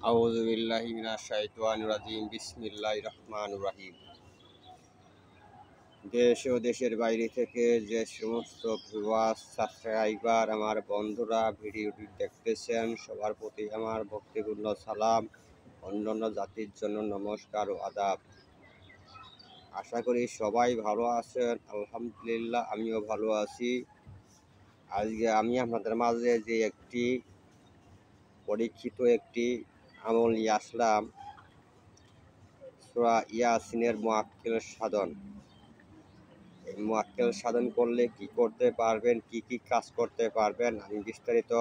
আউযু বিল্লাহি মিনাশ শাইতানির রাজিম। বিসমিল্লাহির রহমানির রহিম। দেশ ও দেশের বাইরে থেকে যে সমস্ত ভিউয়ার্স, সাবস্ক্রাইবার, আমার বন্ধুরা ভিডিওটি দেখতেছেন, সবার প্রতি আমার ভক্তিপূর্ণ সালাম। অন্যান্য জাতির জন্য নমস্কার ও আদাব। আশা করি সবাই ভালো আছেন। আলহামদুলিল্লাহ, আমিও ভালো আছি। আজকে আমি আপনাদের মাঝে যে একটি পরীক্ষিত একটি আমল নিয়ে আসলাম, সূরা ইয়াসিনের মুআক্কেল সাধন। এই মুআক্কেল সাধন করলে কি করতে পারবেন, কি কি কাজ করতে পারবেন, আমি বিস্তারিত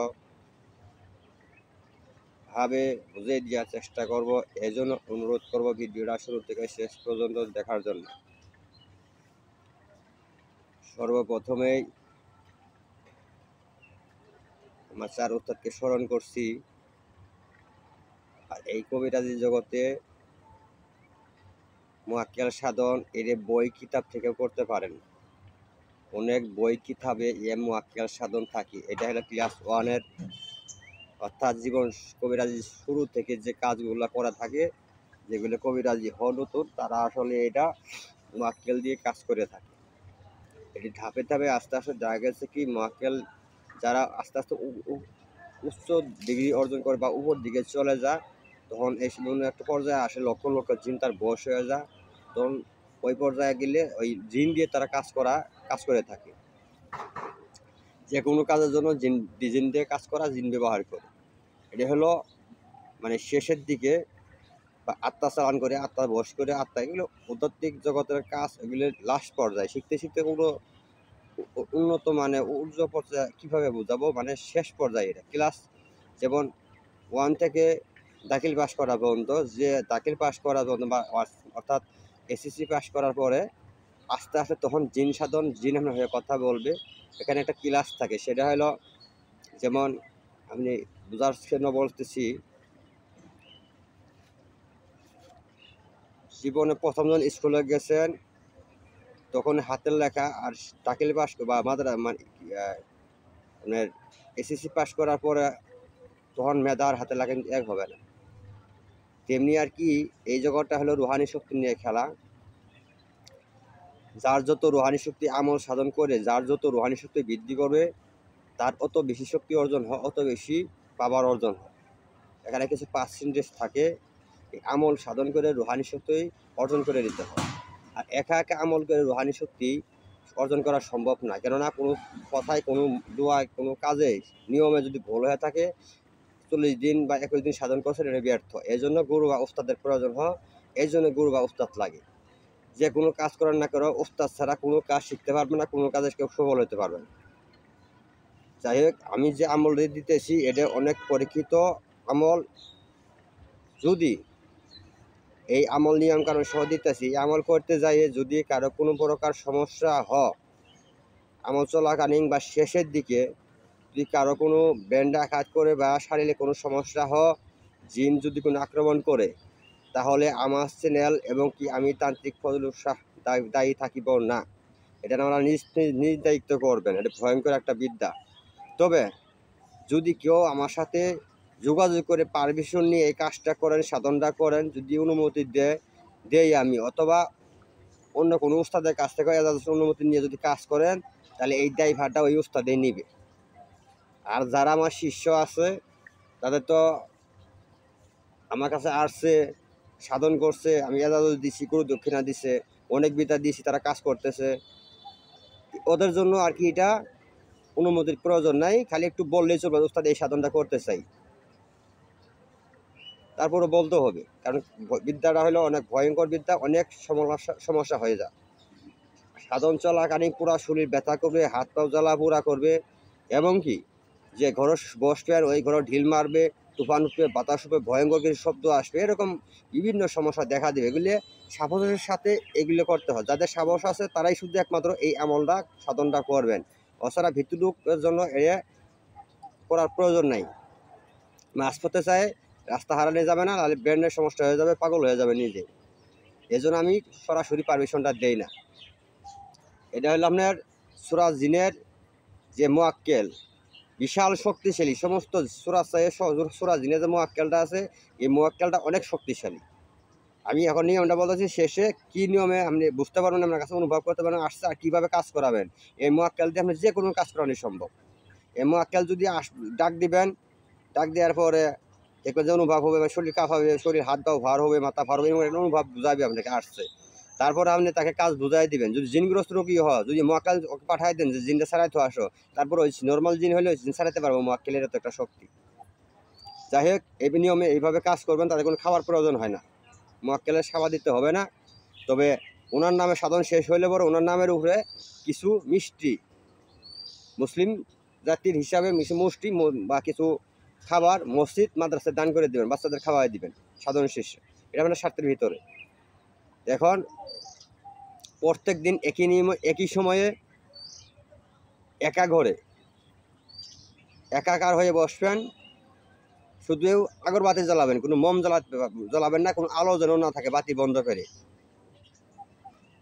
ভাবে বুঝিয়ে দেওয়ার চেষ্টা করব। এজন্য অনুরোধ করব ভিডিওটা শুরু থেকে শেষ পর্যন্ত দেখার জন্য। সর্বপ্রথমেই আমার চার উস্তাদকে স্মরণ করছি। আর এই কবিরাজি জগতে মুআক্কেল সাধন এর বই কিতাব থেকে করতে পারেন। অনেক বই কিতাবে মুআক্কেল সাধন থাকে। এটা হলো ক্লাস 1-এর, অর্থাৎ জীবন কবিরাজি শুরু থেকে যে কাজগুলো করা থাকে, যেগুলো কবিরাজি নতুন, তারা আসলে এটা মুআক্কেল দিয়ে কাজ করে থাকে। এটি ধাপে ধাপে আস্তে আস্তে দেখা গেছে কি, মুআক্কেল যারা আস্তে আস্তে উচ্চ ডিগ্রি অর্জন করে বা উপর দিকে চলে যায়, তখন এই একটা পর্যায়ে আসে লক্ষ লক্ষ জিন তার বয়স হয়ে যায়। তখন ওই পর্যায়ে গেলে ওই জিন দিয়ে তারা কাজ করে থাকে। যে কোনো কাজের জন্য জিন দিয়ে কাজ করা, জিন ব্যবহার করে। এটা হলো মানে শেষের দিকে, বা আত্মা চালান করে, আত্মা বশ করে, আত্মা, এগুলো আধ্যাত্মিক জগতের কাজ। এগুলো লাস্ট পর্যায়ে শিখতে শিখতে কোনো উন্নত মানে উচ্চ পর্যায়ে কীভাবে বোঝাবো, মানে শেষ পর্যায়ে এটা ক্লাস যেমন 1 থেকে দাখিল পাস করা পর্যন্ত, যে দাখিল পাস করা পর্যন্ত বা অর্থাৎ এসএসসি পাস করার পরে আস্তে আস্তে তখন জিন সাধন, জিন হয়ে কথা বলবে। এখানে একটা ক্লাস থাকে, সেটা হলো যেমন আমি বোঝার জন্য বলতেছি, জীবনে প্রথম যখন স্কুলে গেছেন তখন হাতের লেখা আর দাখিল পাস বা মানে এসএসসি পাস করার পরে তখন মেধা আর হাতের লেখা এক হবে না। তেমনি আর কি, এই জগৎটা হলো রুহানি শক্তি নিয়ে খেলা। যার যত রুহানি শক্তি আমল সাধন করে, যার যত রুহানি শক্তি বৃদ্ধি করবে, তার অত বেশি শক্তি অর্জন হয়, অত বেশি পাওয়ার অর্জন হয়। এখানে কিছু পার্সেন্টেজ থাকে। এই আমল সাধন করে রুহানি শক্তি অর্জন করে নিতে হয়। আর একা একা আমল করে রুহানি শক্তি অর্জন করা সম্ভব না। কেননা কোনো কথায়, কোনো দোয়ায়, কোনো কাজে, নিয়মে যদি ভুল হয়ে থাকে, 40 দিন বা 21 দিন সাধন করছেন, এটা ব্যর্থ। এই জন্য গুরু বা ওস্তাদের প্রয়োজন হয়। এই জন্য গুরু বা ওস্তাদ লাগে। যে কোনো কাজ করেন না করো, ওস্তাদ ছাড়া কোনো কাজ শিখতে পারবে না, কোনো কাজে কেউ সফল হতে পারবে না। যাই হোক, আমি যে আমল দিতেছি এটা অনেক পরীক্ষিত আমল। যদি এই আমল নিয়ম কারণ সহ দিতেছি, আমল করতে যাই যদি কারো কোনো প্রকার সমস্যা হয়, আমল চলাকালীন বা শেষের দিকে যদি কারো কোনো ব্যান্ড আঘাত করে বা শারীরিক কোনো সমস্যা হয়, জিন যদি কোনো আক্রমণ করে, তাহলে আমার চ্যানেল এবং কি আমি তান্ত্রিক ফজলুল শাহ দায়ী থাকিব না। এটা আমরা নিজ দায়িত্ব করবেন। এটা ভয়ঙ্কর একটা বিদ্যা। তবে যদি কেউ আমার সাথে যোগাযোগ করে পারমিশন নিয়ে এই কাজটা করেন, সাধনটা করেন, যদি অনুমতি দেই আমি, অথবা অন্য কোনো উস্তাদের কাছ থেকে অনুমতি নিয়ে যদি কাজ করেন, তাহলে এই দায়ভারটা ওই উস্তাদেই নিবে। আর যারা আমার শিষ্য আছে, তাদের তো আমার কাছে আসছে, সাধন করছে, আমি এজাজত দিছি, গুরু দক্ষিণা দিছে, অনেক বিদ্যা দিয়েছি, তারা কাজ করতেছে। ওদের জন্য আর কি এটা অনুমতির প্রয়োজন নাই, খালি একটু বললেই চলবে, উস্তাদ এই সাধনটা করতে চাই, তারপরে বলতে হবে। কারণ বিদ্যাটা হলো অনেক ভয়ঙ্কর বিদ্যা, অনেক সমস্যা হয়ে যায়। সাধন চলাকালীন পুরা শরীর ব্যথা করবে, হাত পাও জ্বালা পোড়া করবে, এবং কি যে ঘরে বসবেন ওই ঘরে ঢিল মারবে, তুফান উঠবে, বাতাস উঠবে, ভয়ঙ্কর কিছু শব্দ আসবে, এরকম বিভিন্ন সমস্যা দেখা দেবে। এগুলি সাহসের সাথে এগুলো করতে হয়। যাদের সাহস আছে তারাই শুধু একমাত্র এই আমলটা সাধনটা করবেন। অছাড়া ভিতরুকের জন্য এ করার প্রয়োজন নাই। মাছ পড়তে চায়, রাস্তা হারালে যাবে না, নাহলে ব্রেনের সমস্যা হয়ে যাবে, পাগল হয়ে যাবে নিজে। এই জন্য আমি সরাসরি পারমিশনটা দেই না। এটা হলো আপনার সূরা জিনের যে মুআক্কেল, বিশাল শক্তিশালী। সমস্ত সূরা সূরা জিনে যে মুয়াক্কালটা আছে, এই মুয়াক্কালটা অনেক শক্তিশালী। আমি এখন নিয়মটা বলতেছি, শেষে কি নিয়মে আপনি বুঝতে পারবেন, আপনার কাছে অনুভব করতে পারবেন আসছে আর কীভাবে কাজ করাবেন। এই মুয়াক্কাল দিয়ে আপনি যে কোনো কাজ করানো সম্ভব। এই মুয়াক্কাল যদি ডাক দিবেন, ডাক দেওয়ার পরে দেখবেন যে অনুভব হবে, শরীর কাঁপাবে, শরীর হাত পাও ভার হবে, মাথা ভার হবে, এরকম একটা অনুভব বুঝাবে আপনাকে আসছে। তারপরে আপনি তাকে কাজ বুঝাই দিবেন। যদি জিনগ্রস্ত রোগী হয়, যদি মুয়াক্কাল পাঠাই দেন যে জিনটা ছাড়াইতে আসো, তারপর ওই নর্মাল জিন হলে ওই জিন ছাড়াইতে পারবো। মুয়াক্কালের তো একটা শক্তি। যাই হোক, এই নিয়মে এইভাবে কাজ করবেন, তাদের কোনো খাবার প্রয়োজন হয় না, মুয়াক্কালের সেবা দিতে হবে না। তবে ওনার নামে সাধন শেষ হইলে পরে ওনার নামের উপরে কিছু মিষ্টি, মুসলিম জাতির হিসাবে মিষ্টি বা কিছু খাবার মসজিদ মাদ্রাসায় দান করে দেবেন, বাচ্চাদের খাওয়াই দিবেন সাধন শেষে। এটা মানে স্বার্থের ভিতরে। এখন প্রত্যেক দিন একই নিয়ম, একই সময়ে একা ঘরে একাকার হয়ে বসবেন। শুধু আগরবাতি জ্বালাবেন, কোনো মোম জ্বালাবেন না, কোনো আলো যেন না থাকে, বাতি বন্ধ করে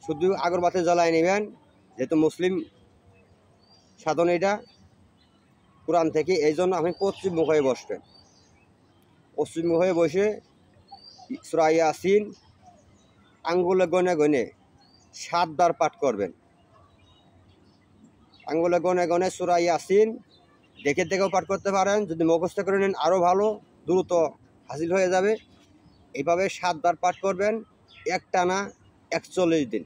শুধু আগরবাতি জ্বালায় নেবেন। যেহেতু মুসলিম সাধন এটা কোরআন থেকে, এই জন্য আপনি পশ্চিমমুখ হয়ে বসবেন। পশ্চিমমুখ হয়ে বসে সূরা ইয়াসিন আঙ্গুলে গনে গনে 7 বার পাঠ করবেন। আঙ্গুলে গনে গনে সূরা ইয়াসিন দেখে দেখেও পাঠ করতে পারেন। যদি মুখস্থ করে নেন আরও ভালো, দ্রুত হাসিল হয়ে যাবে। এইভাবে 7 বার পাঠ করবেন একটানা 41 দিন।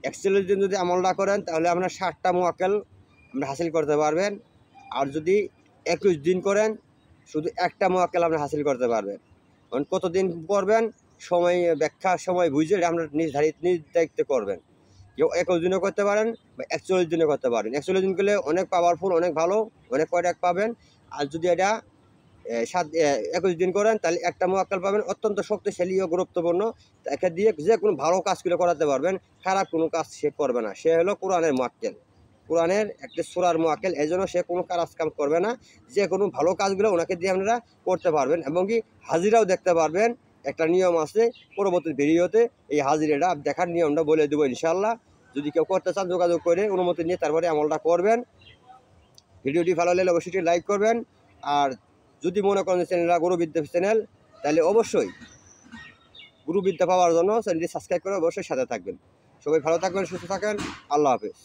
41 দিন যদি আমলটা করেন তাহলে আপনার 60টা মুয়াক্কাল আপনি হাসিল করতে পারবেন। আর যদি 21 দিন করেন শুধু একটা মুয়াক্কাল আপনি হাসিল করতে পারবেন। কতদিন করবেন সময় ব্যাখ্যা সময় বুঝে আপনার নির্ধারিত করবেন। কেউ 21 দিনও করতে পারেন বা 41 দিনও করতে পারেন। 41 দিন করলে অনেক পাওয়ারফুল, অনেক ভালো, অনেক কয়টাক পাবেন। আর যদি এটা 21 দিন করেন তাহলে একটা মুয়াক্কাল পাবেন, অত্যন্ত শক্তিশালী ও গুরুত্বপূর্ণ। একে দিয়ে যে কোনো ভালো কাজগুলো করাতে পারবেন, খারাপ কোনো কাজ সে করবে না। সে হলো কোরআনের মুয়াক্কাল, কোরআনের একটা সূরার মুয়াক্কাল। এই জন্য সে কোনো কাজ করবে না। যে কোনো ভালো কাজগুলো ওনাকে দিয়ে আপনারা করতে পারবেন, এবং কি হাজিরাও দেখতে পারবেন। একটা নিয়ম আছে, পরবর্তী ভিডিওতে এই হাজিরাটা দেখার নিয়মটা বলে দেবো ইনশাল্লাহ। যদি কেউ করতে চান যোগাযোগ করে অনুমতি নিয়ে তারপরে আমলটা করবেন। ভিডিওটি ভালো লাগলে অবশ্যই লাইক করবেন। আর যদি মনে করেন চ্যানেলটা গুরুবিদ্যা চ্যানেল, তাহলে অবশ্যই গুরুবিদ্যা পাওয়ার জন্য চ্যানেলটি সাবস্ক্রাইব করে অবশ্যই সাথে থাকবেন। সবাই ভালো থাকবেন, সুস্থ থাকেন। আল্লাহ হাফেজ।